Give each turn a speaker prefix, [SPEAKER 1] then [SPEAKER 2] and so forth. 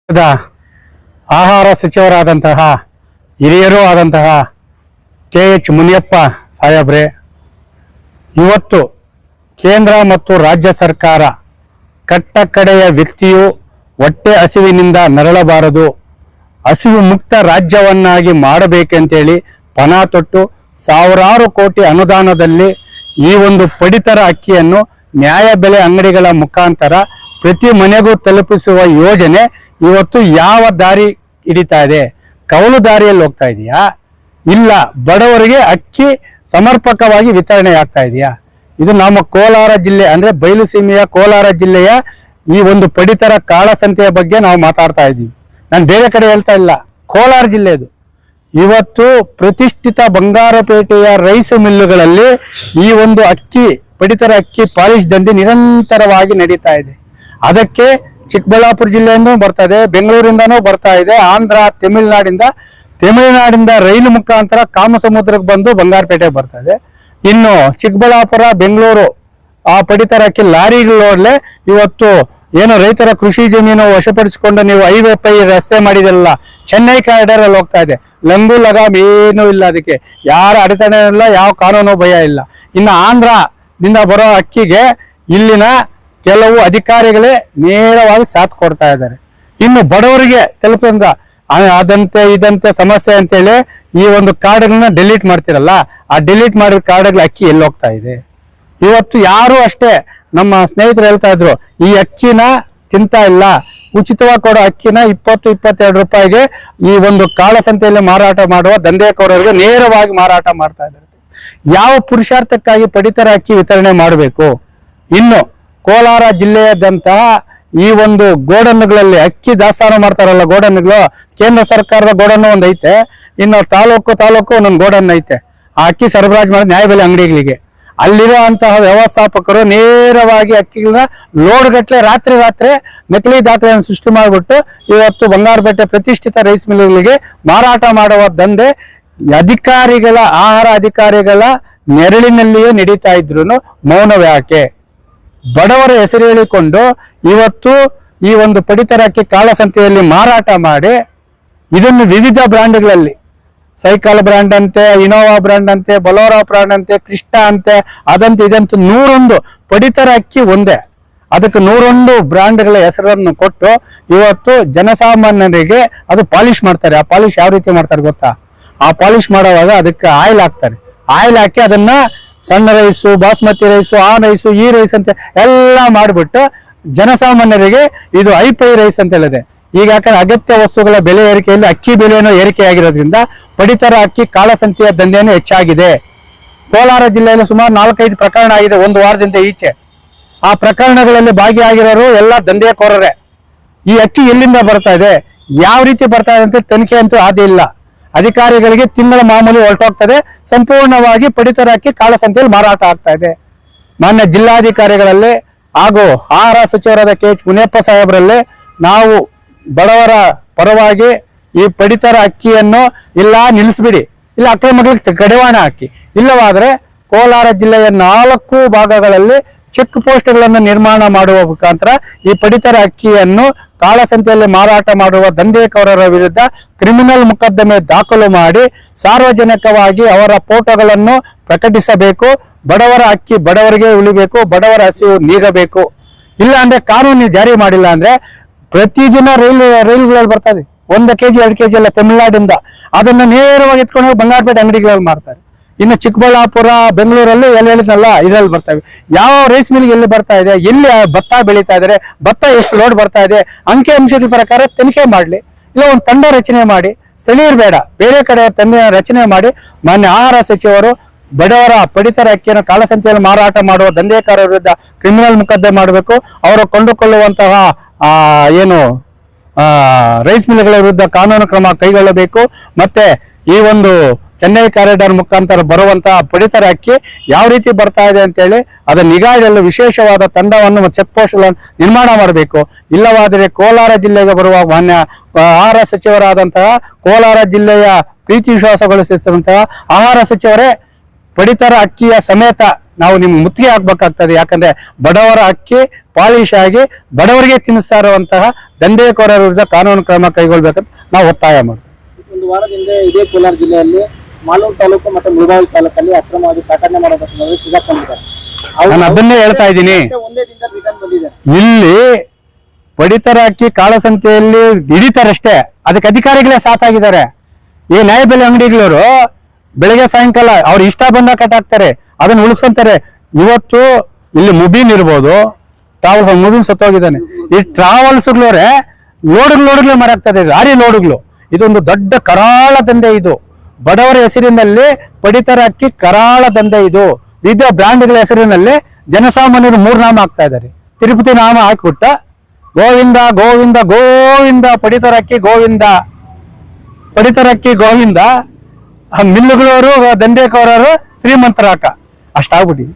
[SPEAKER 1] ಆಹಾರ ಸಚಿವರಾದಂತಹ ಹಿರಿಯರೂ ಆದಂತಹ ಕೆ.ಎಚ್. ಮುನಿಯಪ್ಪ ಸಾಹೇಬ್ರೆ, ಇವತ್ತು ಕೇಂದ್ರ ಮತ್ತು ರಾಜ್ಯ ಸರ್ಕಾರ ಕಟ್ಟಕಡೆಯ ವ್ಯಕ್ತಿಯು ಹೊಟ್ಟೆ ಹಸಿವಿನಿಂದ ನರಳಬಾರದು, ಹಸಿವು ಮುಕ್ತ ರಾಜ್ಯವನ್ನಾಗಿ ಮಾಡಬೇಕೆಂತೇಳಿ ಪಣ ತೊಟ್ಟು ಸಾವಿರಾರು ಕೋಟಿ ಅನುದಾನದಲ್ಲಿ ಈ ಒಂದು ಪಡಿತರ ಅಕ್ಕಿಯನ್ನು ನ್ಯಾಯಬೆಲೆ ಅಂಗಡಿಗಳ ಮುಖಾಂತರ ಪ್ರತಿ ಮನೆಗೂ ತಲುಪಿಸುವ ಯೋಜನೆ ಇವತ್ತು ಯಾವ ದಾರಿ ಹಿಡಿತಾ ಇದೆ? ಕೌಲು ದಾರಿಯಲ್ಲಿ ಹೋಗ್ತಾ ಇದೆಯಾ? ಇಲ್ಲ ಬಡವರಿಗೆ ಅಕ್ಕಿ ಸಮರ್ಪಕವಾಗಿ ವಿತರಣೆ ಆಗ್ತಾ ಇದೆಯಾ? ಇದು ನಮ್ಮ ಕೋಲಾರ ಜಿಲ್ಲೆ ಅಂದ್ರೆ ಬಯಲುಸೀಮೆಯ ಕೋಲಾರ ಜಿಲ್ಲೆಯ ಈ ಒಂದು ಪಡಿತರ ಕಾಳಸಂತೆಯ ಬಗ್ಗೆ ನಾವು ಮಾತಾಡ್ತಾ ಇದ್ದೀವಿ. ನಾನು ಬೇರೆ ಕಡೆ ಹೇಳ್ತಾ ಇಲ್ಲ, ಕೋಲಾರ ಜಿಲ್ಲೆದು. ಇವತ್ತು ಪ್ರತಿಷ್ಠಿತ ಬಂಗಾರಪೇಟೆಯ ರೈಸ್ ಮಿಲ್ಲುಗಳಲ್ಲಿ ಈ ಒಂದು ಅಕ್ಕಿ ಪಡಿತರ ಅಕ್ಕಿ ಪಾಲಿಶ್ ದಂಧೆ ನಿರಂತರವಾಗಿ ನಡೀತಾ ಇದೆ. ಅದಕ್ಕೆ ಚಿಕ್ಕಬಳ್ಳಾಪುರ ಜಿಲ್ಲೆಯಿಂದ ಬರ್ತಾ ಇದೆ, ಬೆಂಗಳೂರಿಂದನೂ ಬರ್ತಾ ಇದೆ, ಆಂಧ್ರ ತಮಿಳುನಾಡಿಂದ ರೈಲು ಮುಖಾಂತರ ಕಾಮಸಮುದ್ರಕ್ಕೆ ಬಂದು ಬಂಗಾರಪೇಟೆ ಬರ್ತಾ ಇದೆ. ಇನ್ನು ಚಿಕ್ಕಬಳ್ಳಾಪುರ ಬೆಂಗಳೂರು ಆ ಪಡಿತರ ಅಕ್ಕಿ ಲಾರಿಗಳೋಡ್ಲೆ ಇವತ್ತು ಏನು ರೈತರ ಕೃಷಿ ಜಮೀನು ವಶಪಡಿಸಿಕೊಂಡು ನೀವು ಐವೈ ರಸ್ತೆ ಮಾಡಿದಲ್ಲ, ಚೆನ್ನೈ ಕಾರಿಡಾರ್ ಅಲ್ಲಿ ಹೋಗ್ತಾ ಇದೆ. ಲಂಗು ಲಗಾಮ್ ಏನೂ ಇಲ್ಲ, ಅದಕ್ಕೆ ಯಾರ ಅಡೆತಡೆ ಇಲ್ಲ, ಯಾವ ಕಾನೂನು ಭಯ ಇಲ್ಲ. ಇನ್ನು ಆಂಧ್ರದಿಂದ ಬರೋ ಅಕ್ಕಿಗೆ ಇಲ್ಲಿನ ಕೆಲವು ಅಧಿಕಾರಿಗಳೇ ನೇರವಾಗಿ ಸಾಥ್ ಕೊಡ್ತಾ ಇದ್ದಾರೆ. ಇನ್ನು ಬಡವರಿಗೆ ತಲುಪಿಂದ ಅದಂತೆ ಇದಂತೆ ಸಮಸ್ಯೆ ಅಂತೇಳಿ ಈ ಒಂದು ಕಾರ್ಡ್ಗಳನ್ನ ಡಿಲೀಟ್ ಮಾಡ್ತಿರಲ್ಲ, ಆ ಡಿಲೀಟ್ ಮಾಡಿದ ಕಾರ್ಡ್ಗಳ ಅಕ್ಕಿ ಎಲ್ಲಿ ಹೋಗ್ತಾ ಇದೆ? ಇವತ್ತು ಯಾರು ಅಷ್ಟೇ ನಮ್ಮ ಸ್ನೇಹಿತರು ಹೇಳ್ತಾ ಇದ್ರು, ಈ ಅಕ್ಕಿನ ತಿಂತಾ ಇಲ್ಲ, ಉಚಿತವಾಗಿ ಕೊಡೋ ಅಕ್ಕಿನ 20-22 ರೂಪಾಯಿಗೆ ಈ ಒಂದು ಕಾಳಸಂತೆಯಲ್ಲಿ ಮಾರಾಟ ಮಾಡುವ ದಂಧೆಕೋರರಿಗೆ ನೇರವಾಗಿ ಮಾರಾಟ ಮಾಡ್ತಾ ಇದ್ದಾರೆ. ಯಾವ ಪುರುಷಾರ್ಥಕ್ಕಾಗಿ ಪಡಿತರ ಅಕ್ಕಿ ವಿತರಣೆ ಮಾಡಬೇಕು? ಇನ್ನು ಕೋಲಾರ ಜಿಲ್ಲೆಯಾದಂತಹ ಈ ಒಂದು ಗೋಡನ್ಗಳಲ್ಲಿ ಅಕ್ಕಿ ದಾಸ್ತಾನು ಮಾಡ್ತಾರಲ್ಲ, ಗೋಡನ್ಗಳು, ಕೇಂದ್ರ ಸರ್ಕಾರದ ಗೋಡನ್ನು ಒಂದು ಐತೆ, ಇನ್ನು ತಾಲೂಕು ಒಂದೊಂದು ಗೋಡನ್ ಐತೆ. ಆ ಅಕ್ಕಿ ಸರಬರಾಜು ಮಾಡಿದ ನ್ಯಾಯಬೆಲೆ ಅಂಗಡಿಗಳಿಗೆ ಅಲ್ಲಿರುವಂತಹ ವ್ಯವಸ್ಥಾಪಕರು ನೇರವಾಗಿ ಅಕ್ಕಿಗಳನ್ನ ಲೋಡ್ಗಟ್ಲೆ ರಾತ್ರಿ ನಕಲಿ ದಾಖಲೆಯನ್ನು ಸೃಷ್ಟಿ ಮಾಡಿಬಿಟ್ಟು ಇವತ್ತು ಬಂಗಾರಪೇಟೆ ಪ್ರತಿಷ್ಠಿತ ರೈಸ್ ಮಿಲ್ಗಳಿಗೆ ಮಾರಾಟ ಮಾಡುವ ದಂಧೆ ಆಹಾರ ಅಧಿಕಾರಿಗಳ ನೆರಳಿನಲ್ಲಿಯೇ ನಡೀತಾ ಇದ್ರು ಮೌನವ್ಯಾಕೆ? ಬಡವರ ಹೆಸರು ಹೇಳಿಕೊಂಡು ಇವತ್ತು ಈ ಒಂದು ಪಡಿತರ ಅಕ್ಕಿ ಕಾಳಸಂತೆಯಲ್ಲಿ ಮಾರಾಟ ಮಾಡಿ ಇದನ್ನು ವಿವಿಧ ಬ್ರ್ಯಾಂಡ್ಗಳಲ್ಲಿ, ಸೈಕಲ್ ಬ್ರ್ಯಾಂಡ್ ಅಂತೆ, ಇನೋವಾ ಬ್ರ್ಯಾಂಡ್ ಅಂತೆ, ಬೊಲೋರೋ ಬ್ರ್ಯಾಂಡ್ ಅಂತೆ, ಕ್ರಿಸ್ಟಾ ಅಂತೆ, ಅದಂತೆ ಇದಂತ 101 ಪಡಿತರ ಅಕ್ಕಿ ಒಂದೇ, ಅದಕ್ಕೆ 101 ಬ್ರ್ಯಾಂಡ್ಗಳ ಹೆಸರನ್ನು ಕೊಟ್ಟು ಇವತ್ತು ಜನಸಾಮಾನ್ಯರಿಗೆ ಅದು ಪಾಲಿಶ್ ಮಾಡ್ತಾರೆ. ಆ ಪಾಲಿಶ್ ಯಾವ ರೀತಿ ಮಾಡ್ತಾರೆ ಗೊತ್ತಾ? ಆ ಪಾಲಿಶ್ ಮಾಡುವಾಗ ಅದಕ್ಕೆ ಆಯಿಲ್ ಹಾಕ್ತಾರೆ. ಆಯಿಲ್ ಹಾಕಿ ಅದನ್ನ ಸಣ್ಣ ರೈಸು, ಬಾಸ್ಮತಿ ರೈಸು, ಆ ರೈಸು, ಈ ರೈಸ್ ಅಂತ ಎಲ್ಲ ಮಾಡಿಬಿಟ್ಟು ಜನಸಾಮಾನ್ಯರಿಗೆ ಇದು ಐಪೈ ರೈಸ್ ಅಂತ ಹೇಳಿದೆ. ಈಗ ಯಾಕಂದ್ರೆ ಅಗತ್ಯ ವಸ್ತುಗಳ ಬೆಲೆ ಏರಿಕೆಯಲ್ಲಿ ಅಕ್ಕಿ ಬೆಲೆಯನ್ನು ಏರಿಕೆ ಆಗಿರೋದ್ರಿಂದ ಪಡಿತರ ಅಕ್ಕಿ ಕಾಳಸಂತೆಯ ದಂಧೆಯನ್ನು ಹೆಚ್ಚಾಗಿದೆ. ಕೋಲಾರ ಜಿಲ್ಲೆಯಲ್ಲಿ ಸುಮಾರು 4-5 ಪ್ರಕರಣ ಆಗಿದೆ ಒಂದು ವಾರದಿಂದ ಈಚೆ. ಆ ಪ್ರಕರಣಗಳಲ್ಲಿ ಭಾಗಿಯಾಗಿರೋರು ಎಲ್ಲ ದಂಧೆಕೋರರೇ. ಈ ಅಕ್ಕಿ ಎಲ್ಲಿಂದ ಬರ್ತಾ ಇದೆ, ಯಾವ ರೀತಿ ಬರ್ತಾ ಇದೆ ಅಂತ ತನಿಖೆ ಅಂತೂ ಆದೇ ಇಲ್ಲ. ಅಧಿಕಾರಿಗಳಿಗೆ ತಿಂಗಳ ಮಾಮೂಲಿ ಹೊರಟೋಗ್ತದೆ, ಸಂಪೂರ್ಣವಾಗಿ ಪಡಿತರ ಅಕ್ಕಿ ಕಾಳಸಂತೆಯಲ್ಲಿ ಮಾರಾಟ ಆಗ್ತಾ ಇದೆ. ಮಾನ್ಯ ಜಿಲ್ಲಾಧಿಕಾರಿಗಳಲ್ಲಿ ಹಾಗೂ ಆಹಾರ ಸಚಿವರಾದ ಕೆ.ಎಚ್. ಮುನಿಯಪ್ಪ ಸಾಹೇಬರಲ್ಲಿ ನಾವು ಬಡವರ ಪರವಾಗಿ ಈ ಪಡಿತರ ಅಕ್ಕಿಯನ್ನು ಇಲ್ಲ ನಿಲ್ಲಿಸ್ಬಿಡಿ, ಇಲ್ಲ ಅಕ್ರಮಗಳಿಗೆ ಕಡಿವಾಣ ಹಾಕಿ, ಇಲ್ಲವಾದ್ರೆ ಕೋಲಾರ ಜಿಲ್ಲೆಯ 4 ಭಾಗಗಳಲ್ಲಿ ಚೆಕ್ ಪೋಸ್ಟ್ಗಳನ್ನು ನಿರ್ಮಾಣ ಮಾಡುವ ಮುಖಾಂತರ ಈ ಪಡಿತರ ಅಕ್ಕಿಯನ್ನು ಕಾಳಸಂತೆಯಲ್ಲಿ ಮಾರಾಟ ಮಾಡುವ ದಂಧೆಕೋರರ ವಿರುದ್ಧ ಕ್ರಿಮಿನಲ್ ಮೊಕದ್ದಮೆ ದಾಖಲು ಮಾಡಿ ಸಾರ್ವಜನಿಕವಾಗಿ ಅವರ ಫೋಟೋಗಳನ್ನು ಪ್ರಕಟಿಸಬೇಕು. ಬಡವರ ಅಕ್ಕಿ ಬಡವರಿಗೆ ಉಳಿಬೇಕು, ಬಡವರ ಹಸಿವು ನೀಗಬೇಕು. ಇಲ್ಲ ಅಂದ್ರೆ ಕಾನೂನು ಜಾರಿ ಮಾಡಿಲ್ಲ ಅಂದ್ರೆ ಪ್ರತಿದಿನ ರೈಲುಗಳಲ್ಲಿ ಬರ್ತದೆ 1 kg 2 kg ಎಲ್ಲ ತಮಿಳುನಾಡಿಂದ, ಅದನ್ನ ನೇರವಾಗಿ ಎತ್ಕೊಂಡು ಬಂಗಾರಪೇಟೆ ಅಂಗಡಿಗಳಲ್ಲಿ ಮಾರ್ತಾರೆ. ಇನ್ನು ಚಿಕ್ಕಬಳ್ಳಾಪುರ ಬೆಂಗಳೂರಲ್ಲಿ ಎಲ್ಲಿ ಹೇಳಿದ್ನಲ್ಲ ಇದರಲ್ಲಿ ಬರ್ತವೆ. ಯಾವ ರೈಸ್ ಮಿಲ್ಗೆ ಎಲ್ಲಿ ಬರ್ತಾ ಇದೆ, ಎಲ್ಲಿ ಭತ್ತ ಬೆಳೀತಾ ಇದ್ದಾರೆ, ಭತ್ತ ಎಷ್ಟು ಲೋಡ್ ಬರ್ತಾ ಇದೆ, ಅಂಕಿ ಅಂಶದ ಪ್ರಕಾರ ತನಿಖೆ ಮಾಡಲಿ. ಇಲ್ಲ ಒಂದು ತಂಡ ರಚನೆ ಮಾಡಿ, ಸ್ಥಳೀಯರು ಬೇಡ ಬೇರೆ ಕಡೆ ತಂಡ ರಚನೆ ಮಾಡಿ ಮಾನ್ಯ ಆಹಾರ ಸಚಿವರು ಬಡವರ ಪಡಿತರ ಅಕ್ಕಿಯನ್ನು ಕಾಳಸಂತೆಯಲ್ಲಿ ಮಾರಾಟ ಮಾಡುವ ದಂಧೆಕೋರರ ವಿರುದ್ಧ ಕ್ರಿಮಿನಲ್ ಮೊಕದ್ದಮೆ ಮಾಡಬೇಕು. ಅವರು ಕೊಂಡುಕೊಳ್ಳುವಂತಹ ರೈಸ್ ಮಿಲ್ಗಳ ವಿರುದ್ಧ ಕಾನೂನು ಕ್ರಮ ಕೈಗೊಳ್ಳಬೇಕು. ಮತ್ತೆ ಈ ಒಂದು ಚೆನ್ನೈ ಕಾರಿಡಾರ್ ಮುಖಾಂತರ ಬರುವಂತಹ ಪಡಿತರ ಅಕ್ಕಿ ಯಾವ ರೀತಿ ಬರ್ತಾ ಇದೆ ಅಂತೇಳಿ ಅದರ ನಿಗಾ ಇಡಲು ವಿಶೇಷವಾದ ತಂಡವನ್ನು ಚೆಕ್ ಪೋಸ್ಟ್ಗಳನ್ನು ನಿರ್ಮಾಣ ಮಾಡಬೇಕು. ಇಲ್ಲವಾದರೆ ಕೋಲಾರ ಜಿಲ್ಲೆಗೆ ಬರುವ ಮಾನ್ಯ ಆಹಾರ ಸಚಿವರಾದಂತಹ ಕೋಲಾರ ಜಿಲ್ಲೆಯ ಪ್ರೀತಿ ವಿಶ್ವಾಸಗೊಳಿಸಿರುವಂತಹ ಆಹಾರ ಸಚಿವರೇ ಪಡಿತರ ಅಕ್ಕಿಯ ಸಮೇತ ನಾವು ನಿಮ್ಗೆ ಮುತ್ತಿಗೆ ಹಾಕ್ಬೇಕಾಗ್ತದೆ. ಯಾಕಂದ್ರೆ ಬಡವರ ಅಕ್ಕಿ ಪಾಲಿಶ್ ಆಗಿ ಬಡವರಿಗೆ ತಿನ್ನಿಸ್ತಾ ಇರುವಂತಹ ದಂಧೆಕೋರರ ವಿರುದ್ಧ ಕಾನೂನು ಕ್ರಮ ಕೈಗೊಳ್ಬೇಕಂತ ನಾವು ಒತ್ತಾಯ ಮಾಡ್ತೀವಿ.
[SPEAKER 2] ಒಂದು ವಾರದಿಂದ ಇದೇ ಕೋಲಾರ ಜಿಲ್ಲೆಯಲ್ಲಿ ಮಾಲೂರು ತಾಲೂಕು ಮತ್ತು ಮುಳಬಾಗಿಲು ತಾಲೂಕಲ್ಲಿ ಅಕ್ರಮವಾಗಿ ಸಾಕಣೆ ಮಾಡೋದಕ್ಕೆ ಸಿಗಾಕೊಂಡಿದ್ದಾರೆ.
[SPEAKER 1] ನಾನು ಅದನ್ನೇ ಹೇಳ್ತಾ ಇದ್ದೀನಿ.
[SPEAKER 2] ಒಂದೇ ದಿನದಲ್ಲಿ ರಿಟರ್ನ್ ಬಂದಿದೆ.
[SPEAKER 1] ಇಲ್ಲಿ ಪಡಿತರ ಅಕ್ಕಿ ಕಾಳಸಂತೆಯಲ್ಲಿ ಹಿಡಿತಾರಷ್ಟೇ, ಅದಕ್ಕೆ ಅಧಿಕಾರಿಗಳೇ ಸಾತಾಗಿದ್ದಾರೆ. ಈ ನ್ಯಾಯಬೆಲೆ ಅಂಗಡಿಗಳವರು ಬೆಳಗ್ಗೆ ಸಾಯಂಕಾಲ ಅವ್ರು ಇಷ್ಟ ಬಂದ ಕಟ್ಟಾಕ್ತಾರೆ, ಅದನ್ನ ಉಳಿಸ್ಕೊಂತಾರೆ. ಇವತ್ತು ಇಲ್ಲಿ ಮುಬೀನ್ ಇರ್ಬೋದು, ಟ್ರಾವೆಲ್ಸ್ ಮುಬೀನ್ ಸತ್ತೋಗಿದ್ದಾನೆ. ಈ ಟ್ರಾವೆಲ್ಸ್ಗಳವರೇ ಲೋಡುಗಳು ಮಾರಾಗ್ತದೆ, ಲಾರಿ ಲೋಡುಗಳು. ಇದೊಂದು ದೊಡ್ಡ ಕರಾಳ ದಂಧೆ. ಇದು ಬಡವರ ಹೆಸರಿನಲ್ಲಿ ಪಡಿತರ ಅಕ್ಕಿ ಕರಾಳ ದಂಧೆ. ಇದು ವಿವಿಧ ಬ್ರ್ಯಾಂಡ್ಗಳ ಹೆಸರಿನಲ್ಲಿ ಜನಸಾಮಾನ್ಯರು 3 ನಾಮ ಹಾಕ್ತಾ ಇದ್ದಾರೆ. ತಿರುಪತಿ ನಾಮ ಹಾಕ್ಬಿಟ್ಟ ಗೋವಿಂದ ಗೋವಿಂದ ಗೋವಿಂದ, ಪಡಿತರ ಅಕ್ಕಿ ಗೋವಿಂದ, ಪಡಿತರ ಅಕ್ಕಿ ಗೋವಿಂದ. ಮಿಲ್ಲುಗಳವರು ದಂಧೆಕೋರರು ಶ್ರೀಮಂತರಾಕ ಅಷ್ಟಾಗ್ಬಿಟ್ಟಿದೆ.